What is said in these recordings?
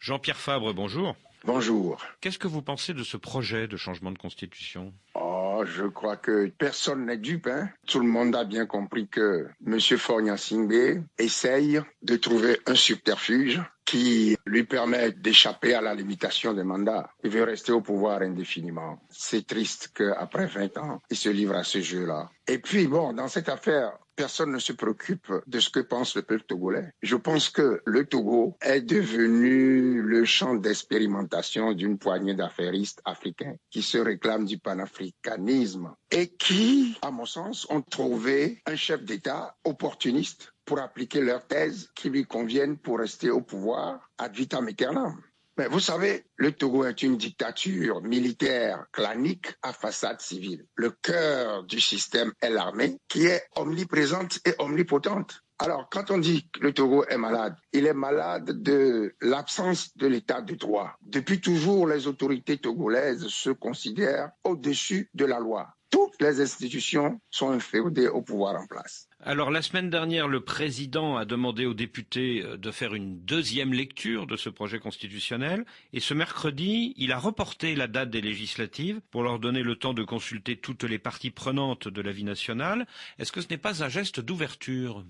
Jean-Pierre Fabre, bonjour. Bonjour. Qu'est-ce que vous pensez de ce projet de changement de constitution ? Je crois que personne n'est dupe. Tout le monde a bien compris que M. Faure-Gnassingbé essaye de trouver un subterfuge qui lui permet d'échapper à la limitation des mandats. Il veut rester au pouvoir indéfiniment. C'est triste qu'après 20 ans, il se livre à ce jeu-là. Et puis, dans cette affaire, personne ne se préoccupe de ce que pense le peuple togolais. Je pense que le Togo est devenu le champ d'expérimentation d'une poignée d'affairistes africains qui se réclament du panafricanisme et qui, à mon sens, ont trouvé un chef d'État opportuniste pour appliquer leurs thèses qui lui conviennent pour rester au pouvoir ad vitam aeternam. Mais vous savez, le Togo est une dictature militaire clanique à façade civile. Le cœur du système est l'armée qui est omniprésente et omnipotente. Alors, quand on dit que le Togo est malade, il est malade de l'absence de l'état de droit. Depuis toujours, les autorités togolaises se considèrent au-dessus de la loi. Toutes les institutions sont inféodées au pouvoir en place. Alors, la semaine dernière, le président a demandé aux députés de faire une deuxième lecture de ce projet constitutionnel. Et ce mercredi, il a reporté la date des législatives pour leur donner le temps de consulter toutes les parties prenantes de la vie nationale. Est-ce que ce n'est pas un geste d'ouverture ?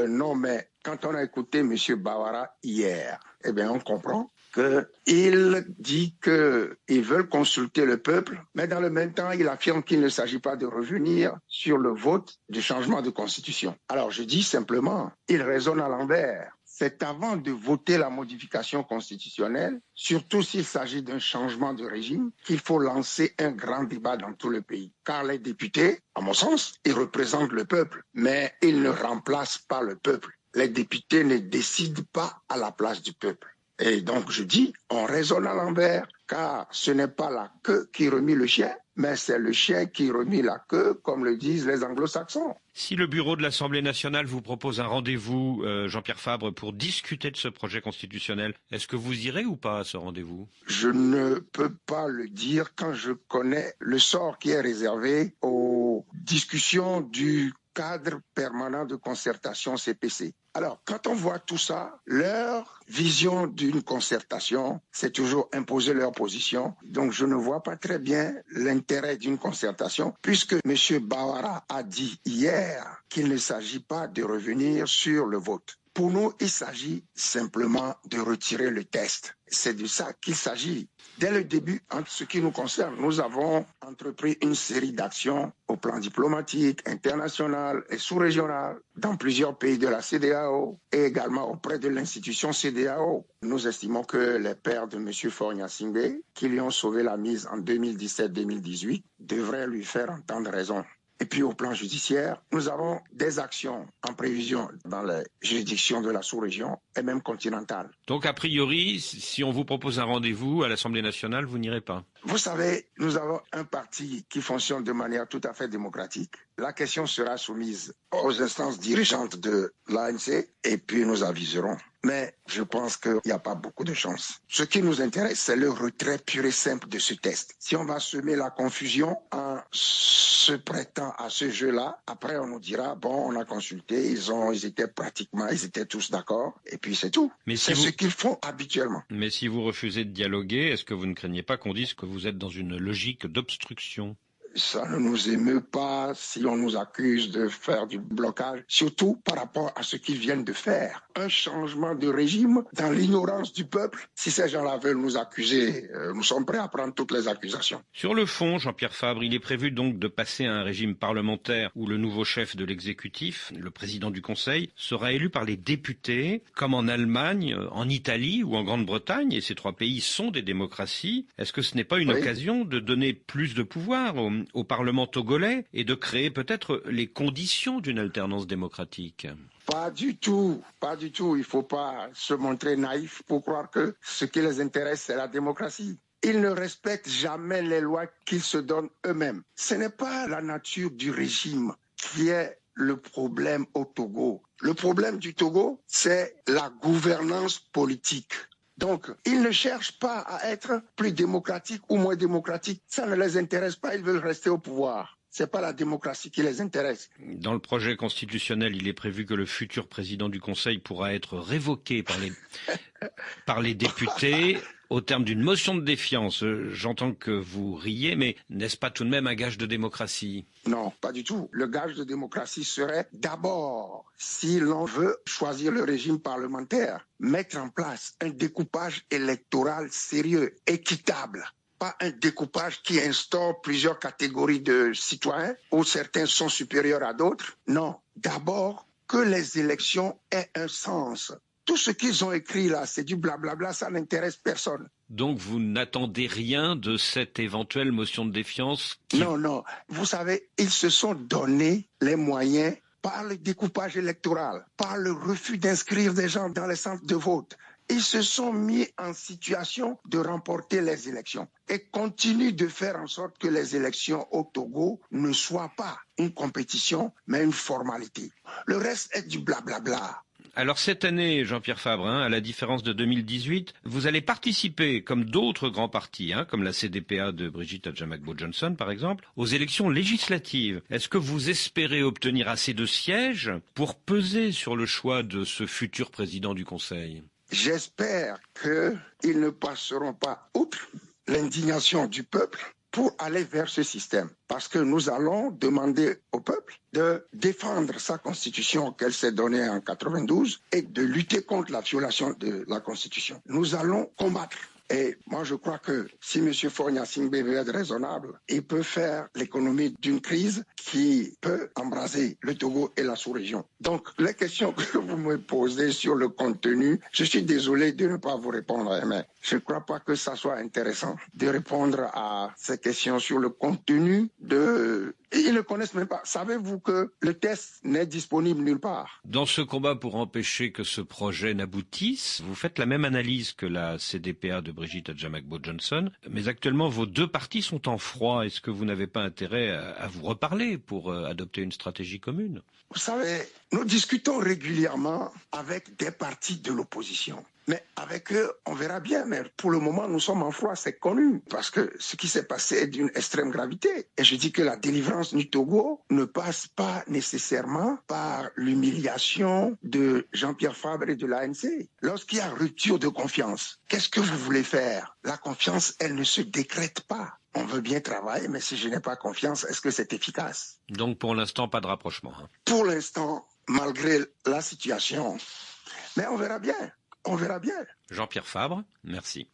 Non, mais quand on a écouté M. Bawara hier, on comprend qu'il dit qu'ils veulent consulter le peuple, mais dans le même temps, il affirme qu'il ne s'agit pas de revenir sur le vote du changement de constitution. Alors, je dis simplement, il raisonne à l'envers. C'est avant de voter la modification constitutionnelle, surtout s'il s'agit d'un changement de régime, qu'il faut lancer un grand débat dans tout le pays. Car les députés, à mon sens, ils représentent le peuple, mais ils ne remplacent pas le peuple. Les députés ne décident pas à la place du peuple. Et donc je dis, on raisonne à l'envers, car ce n'est pas la queue qui remue le chien, mais c'est le chien qui remue la queue, comme le disent les anglo-saxons. Si le bureau de l'Assemblée nationale vous propose un rendez-vous, Jean-Pierre Fabre, pour discuter de ce projet constitutionnel, est-ce que vous irez ou pas à ce rendez-vous ? Je ne peux pas le dire quand je connais le sort qui est réservé aux discussions du cadre permanent de concertation CPC. Alors, quand on voit tout ça, leur vision d'une concertation, c'est toujours imposer leur position. Donc, je ne vois pas très bien l'intérêt d'une concertation, puisque M. Bawara a dit hier qu'il ne s'agit pas de revenir sur le vote. Pour nous, il s'agit simplement de retirer le test. C'est de ça qu'il s'agit. Dès le début, en ce qui nous concerne, nous avons entrepris une série d'actions au plan diplomatique, international et sous-régional dans plusieurs pays de la CEDEAO et également auprès de l'institution CEDEAO. Nous estimons que les pères de M. Faure-Gnassingbé, qui lui ont sauvé la mise en 2017-2018, devraient lui faire entendre raison. Et puis au plan judiciaire, nous avons des actions en prévision dans les juridictions de la sous-région et même continentale. Donc a priori, si on vous propose un rendez-vous à l'Assemblée nationale, vous n'irez pas ? Vous savez, nous avons un parti qui fonctionne de manière tout à fait démocratique. La question sera soumise aux instances dirigeantes de l'ANC et puis nous aviserons. Mais je pense qu'il n'y a pas beaucoup de chance. Ce qui nous intéresse, c'est le retrait pur et simple de ce test. Si on va semer la confusion en se prêtant à ce jeu-là, après on nous dira, on a consulté, ils étaient tous d'accord, et puis c'est tout. Mais c'est ce qu'ils font habituellement. Mais si vous refusez de dialoguer, est-ce que vous ne craignez pas qu'on dise que vous êtes dans une logique d'obstruction ? Ça ne nous émeut pas si on nous accuse de faire du blocage, surtout par rapport à ce qu'ils viennent de faire. Un changement de régime dans l'ignorance du peuple. Si ces gens-là veulent nous accuser, nous sommes prêts à prendre toutes les accusations. Sur le fond, Jean-Pierre Fabre, il est prévu donc de passer à un régime parlementaire où le nouveau chef de l'exécutif, le président du Conseil, sera élu par les députés, comme en Allemagne, en Italie ou en Grande-Bretagne, et ces trois pays sont des démocraties. Est-ce que ce n'est pas une occasion de donner plus de pouvoir au Parlement togolais et de créer peut-être les conditions d'une alternance démocratique ? Pas du tout. Il ne faut pas se montrer naïf pour croire que ce qui les intéresse, c'est la démocratie. Ils ne respectent jamais les lois qu'ils se donnent eux-mêmes. Ce n'est pas la nature du régime qui est le problème au Togo. Le problème du Togo, c'est la gouvernance politique. Donc, ils ne cherchent pas à être plus démocratiques ou moins démocratiques. Ça ne les intéresse pas, ils veulent rester au pouvoir. C'est pas la démocratie qui les intéresse. Dans le projet constitutionnel, il est prévu que le futur président du Conseil pourra être révoqué par les députés au terme d'une motion de défiance. J'entends que vous riez, mais n'est-ce pas tout de même un gage de démocratie? Non, pas du tout. Le gage de démocratie serait d'abord, si l'on veut choisir le régime parlementaire, mettre en place un découpage électoral sérieux, équitable. Pas un découpage qui instaure plusieurs catégories de citoyens où certains sont supérieurs à d'autres. Non, d'abord que les élections aient un sens. Tout ce qu'ils ont écrit là, c'est du blablabla, ça n'intéresse personne. Donc vous n'attendez rien de cette éventuelle motion de défiance Non. Vous savez, ils se sont donné les moyens par le découpage électoral, par le refus d'inscrire des gens dans les centres de vote. Ils se sont mis en situation de remporter les élections et continuent de faire en sorte que les élections au Togo ne soient pas une compétition, mais une formalité. Le reste est du blablabla. Alors cette année, Jean-Pierre Fabre, à la différence de 2018, vous allez participer, comme d'autres grands partis, comme la CDPA de Brigitte Adjamagbo-Johnson par exemple, aux élections législatives. Est-ce que vous espérez obtenir assez de sièges pour peser sur le choix de ce futur président du Conseil ? J'espère qu'ils ne passeront pas outre l'indignation du peuple pour aller vers ce système. Parce que nous allons demander au peuple de défendre sa constitution qu'elle s'est donnée en 92 et de lutter contre la violation de la constitution. Nous allons combattre. Et moi, je crois que si M. Faure-Gnassingbé veut être raisonnable, il peut faire l'économie d'une crise qui peut embraser le Togo et la sous-région. Donc, les questions que vous me posez sur le contenu, je suis désolé de ne pas vous répondre, mais je ne crois pas que ça soit intéressant de répondre à ces questions sur le contenu de... Et ils ne connaissent même pas. Savez-vous que le test n'est disponible nulle part? Dans ce combat pour empêcher que ce projet n'aboutisse, vous faites la même analyse que la CDPA de Brigitte Adjamagbo-Johnson, mais actuellement vos deux partis sont en froid. Est-ce que vous n'avez pas intérêt à vous reparler pour adopter une stratégie commune? Vous savez, nous discutons régulièrement avec des partis de l'opposition. Mais avec eux, on verra bien. Mais pour le moment, nous sommes en froid, c'est connu. Parce que ce qui s'est passé est d'une extrême gravité. Et je dis que la délivrance du Togo ne passe pas nécessairement par l'humiliation de Jean-Pierre Fabre et de l'ANC. Lorsqu'il y a rupture de confiance, qu'est-ce que vous voulez faire? La confiance, elle ne se décrète pas. On veut bien travailler, mais si je n'ai pas confiance, est-ce que c'est efficace? Donc pour l'instant, pas de rapprochement. Pour l'instant, malgré la situation. Mais on verra bien. On verra bien. Jean-Pierre Fabre, merci.